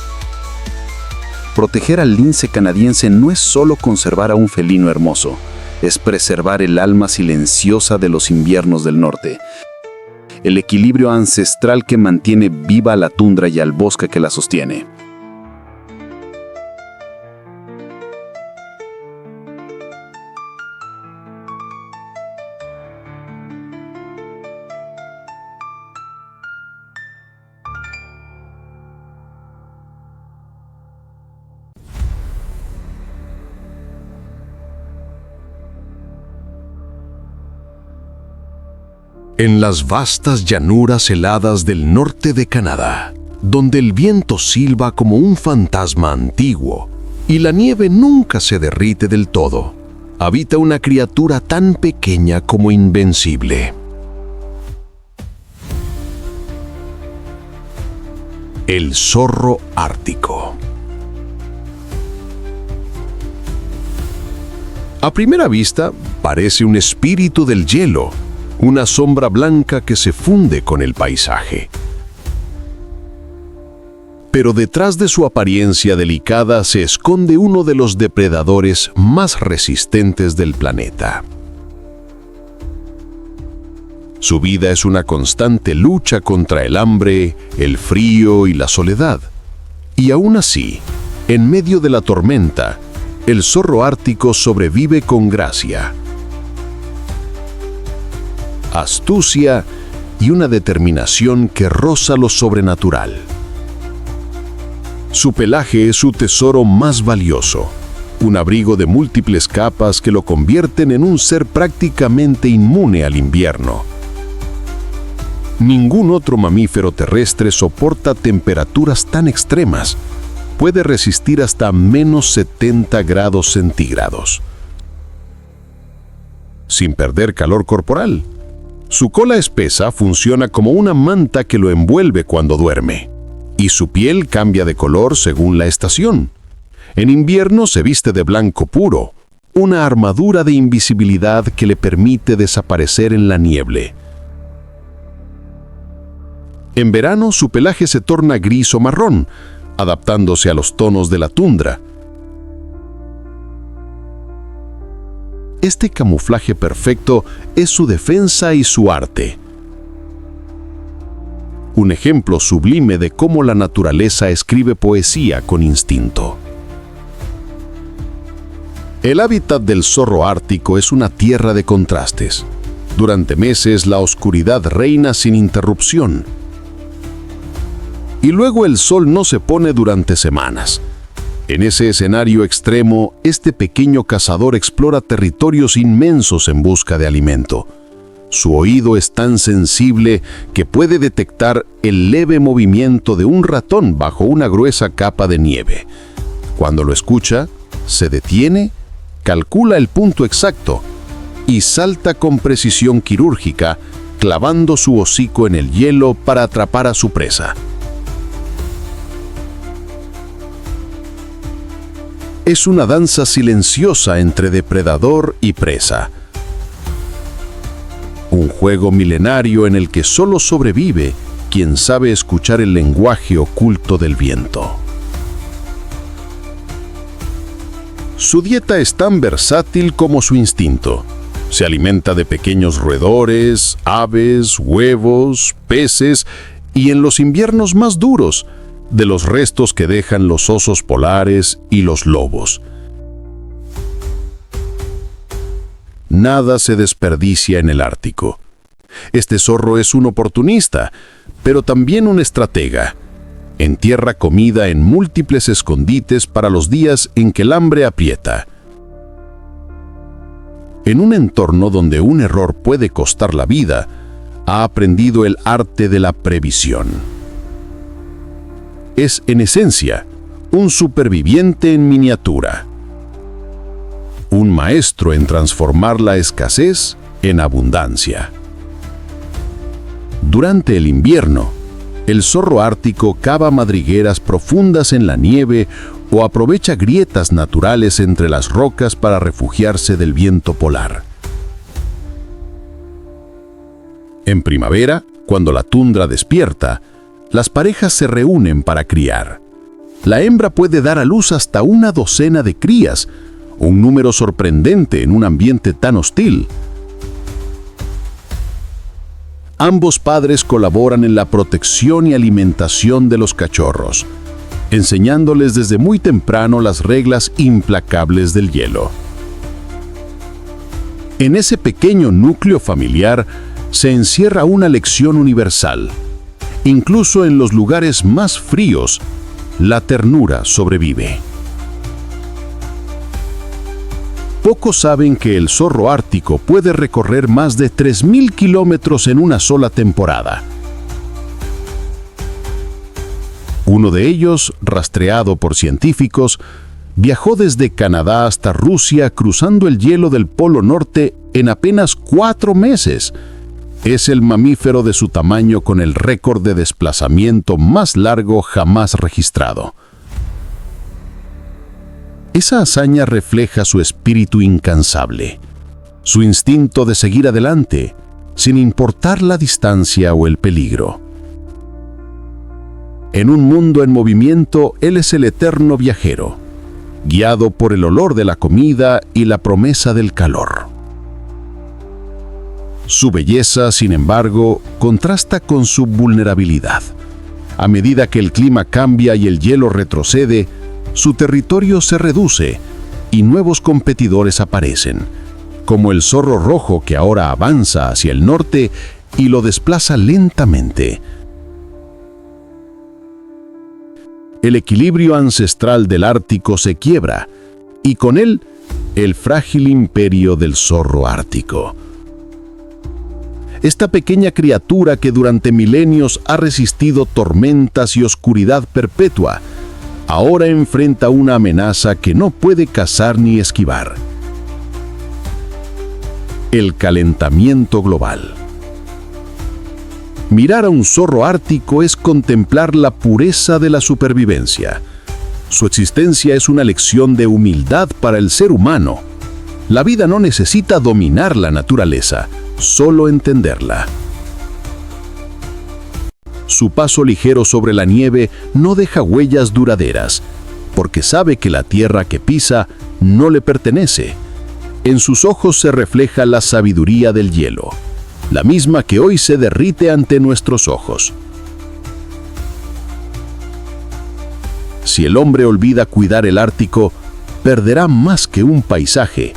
Proteger al lince canadiense no es solo conservar a un felino hermoso, es preservar el alma silenciosa de los inviernos del norte, el equilibrio ancestral que mantiene viva la tundra y al bosque que la sostiene. En las vastas llanuras heladas del norte de Canadá, donde el viento silba como un fantasma antiguo y la nieve nunca se derrite del todo, habita una criatura tan pequeña como invencible. El zorro ártico. A primera vista, parece un espíritu del hielo, una sombra blanca que se funde con el paisaje. Pero detrás de su apariencia delicada se esconde uno de los depredadores más resistentes del planeta. Su vida es una constante lucha contra el hambre, el frío y la soledad. Y aún así, en medio de la tormenta, el zorro ártico sobrevive con gracia, astucia y una determinación que roza lo sobrenatural. Su pelaje es su tesoro más valioso, un abrigo de múltiples capas que lo convierten en un ser prácticamente inmune al invierno. Ningún otro mamífero terrestre soporta temperaturas tan extremas. Puede resistir hasta menos 70 grados centígrados, sin perder calor corporal. Su cola espesa funciona como una manta que lo envuelve cuando duerme, y su piel cambia de color según la estación. En invierno se viste de blanco puro, una armadura de invisibilidad que le permite desaparecer en la nieve. En verano su pelaje se torna gris o marrón, adaptándose a los tonos de la tundra. Este camuflaje perfecto es su defensa y su arte. Un ejemplo sublime de cómo la naturaleza escribe poesía con instinto. El hábitat del zorro ártico es una tierra de contrastes. Durante meses la oscuridad reina sin interrupción. Y luego el sol no se pone durante semanas. En ese escenario extremo, este pequeño cazador explora territorios inmensos en busca de alimento. Su oído es tan sensible que puede detectar el leve movimiento de un ratón bajo una gruesa capa de nieve. Cuando lo escucha, se detiene, calcula el punto exacto y salta con precisión quirúrgica, clavando su hocico en el hielo para atrapar a su presa. Es una danza silenciosa entre depredador y presa. Un juego milenario en el que solo sobrevive quien sabe escuchar el lenguaje oculto del viento. Su dieta es tan versátil como su instinto. Se alimenta de pequeños roedores, aves, huevos, peces y en los inviernos más duros, de los restos que dejan los osos polares y los lobos. Nada se desperdicia en el Ártico. Este zorro es un oportunista, pero también un estratega. Entierra comida en múltiples escondites para los días en que el hambre aprieta. En un entorno donde un error puede costar la vida, ha aprendido el arte de la previsión. Es, en esencia, un superviviente en miniatura. Un maestro en transformar la escasez en abundancia. Durante el invierno, el zorro ártico cava madrigueras profundas en la nieve o aprovecha grietas naturales entre las rocas para refugiarse del viento polar. En primavera, cuando la tundra despierta, las parejas se reúnen para criar. La hembra puede dar a luz hasta una docena de crías, un número sorprendente en un ambiente tan hostil. Ambos padres colaboran en la protección y alimentación de los cachorros, enseñándoles desde muy temprano las reglas implacables del hielo. En ese pequeño núcleo familiar se encierra una lección universal. Incluso en los lugares más fríos, la ternura sobrevive. Pocos saben que el zorro ártico puede recorrer más de 3.000 kilómetros en una sola temporada. Uno de ellos, rastreado por científicos, viajó desde Canadá hasta Rusia cruzando el hielo del Polo Norte en apenas 4 meses. Es el mamífero de su tamaño con el récord de desplazamiento más largo jamás registrado. Esa hazaña refleja su espíritu incansable, su instinto de seguir adelante, sin importar la distancia o el peligro. En un mundo en movimiento, él es el eterno viajero, guiado por el olor de la comida y la promesa del calor. Su belleza, sin embargo, contrasta con su vulnerabilidad. A medida que el clima cambia y el hielo retrocede, su territorio se reduce y nuevos competidores aparecen, como el zorro rojo que ahora avanza hacia el norte y lo desplaza lentamente. El equilibrio ancestral del Ártico se quiebra, y con él, el frágil imperio del zorro ártico. Esta pequeña criatura que durante milenios ha resistido tormentas y oscuridad perpetua, ahora enfrenta una amenaza que no puede cazar ni esquivar: el calentamiento global. Mirar a un zorro ártico es contemplar la pureza de la supervivencia. Su existencia es una lección de humildad para el ser humano. La vida no necesita dominar la naturaleza, solo entenderla. Su paso ligero sobre la nieve no deja huellas duraderas, porque sabe que la tierra que pisa no le pertenece. En sus ojos se refleja la sabiduría del hielo, la misma que hoy se derrite ante nuestros ojos. Si el hombre olvida cuidar el Ártico, perderá más que un paisaje,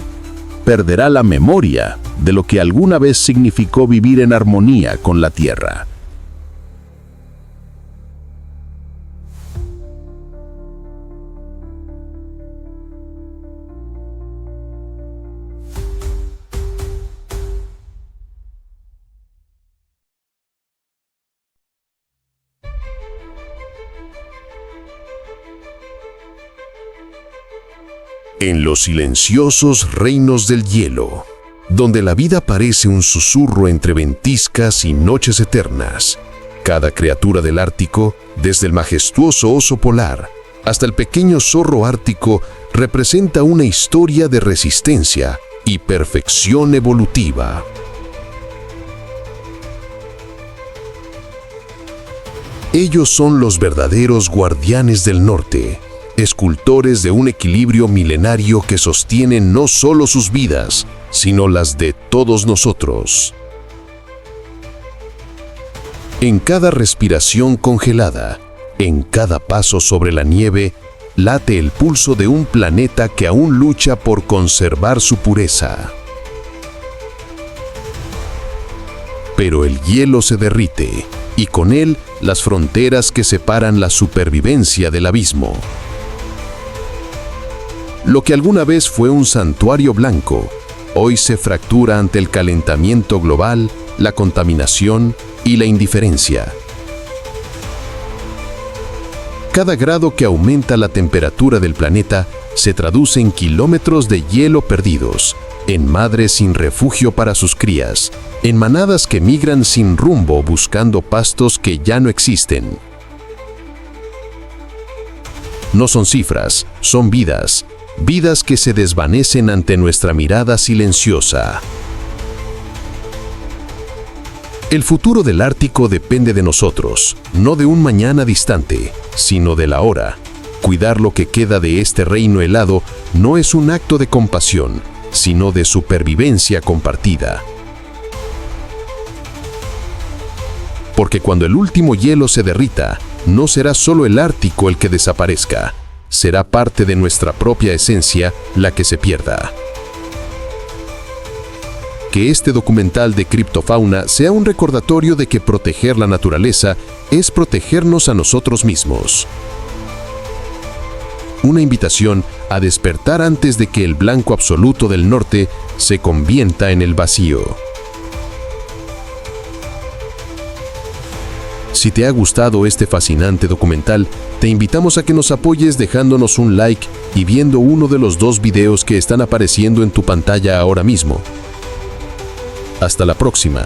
perderá la memoria de lo que alguna vez significó vivir en armonía con la tierra. En los silenciosos reinos del hielo, donde la vida parece un susurro entre ventiscas y noches eternas, cada criatura del Ártico, desde el majestuoso oso polar hasta el pequeño zorro ártico representa una historia de resistencia y perfección evolutiva. Ellos son los verdaderos guardianes del norte, escultores de un equilibrio milenario que sostiene no solo sus vidas, sino las de todos nosotros. En cada respiración congelada, en cada paso sobre la nieve, late el pulso de un planeta que aún lucha por conservar su pureza. Pero el hielo se derrite, y con él las fronteras que separan la supervivencia del abismo. Lo que alguna vez fue un santuario blanco, hoy se fractura ante el calentamiento global, la contaminación y la indiferencia. Cada grado que aumenta la temperatura del planeta se traduce en kilómetros de hielo perdidos, en madres sin refugio para sus crías, en manadas que migran sin rumbo buscando pastos que ya no existen. No son cifras, son vidas, vidas que se desvanecen ante nuestra mirada silenciosa. El futuro del Ártico depende de nosotros, no de un mañana distante, sino de la hora. Cuidar lo que queda de este reino helado no es un acto de compasión, sino de supervivencia compartida. Porque cuando el último hielo se derrita, no será solo el Ártico el que desaparezca, será parte de nuestra propia esencia la que se pierda. Que este documental de criptofauna sea un recordatorio de que proteger la naturaleza es protegernos a nosotros mismos. Una invitación a despertar antes de que el blanco absoluto del norte se convierta en el vacío. Si te ha gustado este fascinante documental, te invitamos a que nos apoyes dejándonos un like y viendo uno de los 2 videos que están apareciendo en tu pantalla ahora mismo. Hasta la próxima.